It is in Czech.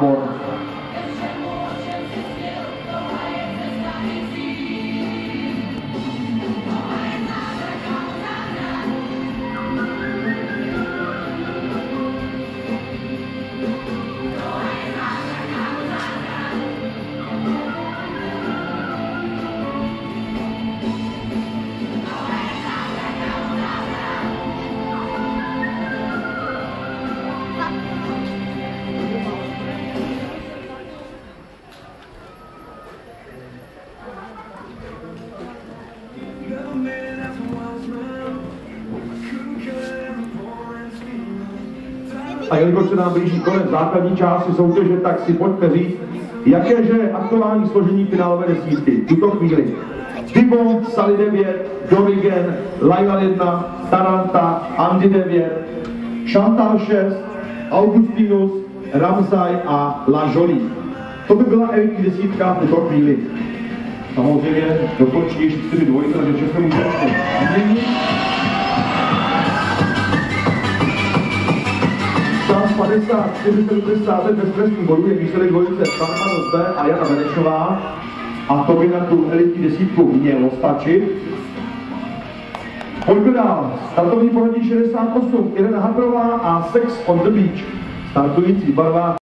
Tábor. A jelikož se nám blíží konec základní části soutěže, tak si pojďte říct, jakéže je aktuální složení finálové desítky. V tuto chvíli Divo, Sally 9, Dorigen, Laila 1, Taranta, Andy 9, Chantal 6, Augustinus, Ramsay a La Jolie. To by byla elitní desítka v tuto chvíli. Samozřejmě dokončí ještě 4 dvojice, takže všechno může změnit. Čas 54-70 bez trestních bodů je výsledek dvojice Starmanos B a Jana Benešová. A to by na tu elitní desítku mělo stačit. Pojďme dál. Startovní pořadí 68, Irena Hadrová a Sex on the Beach. Startující barva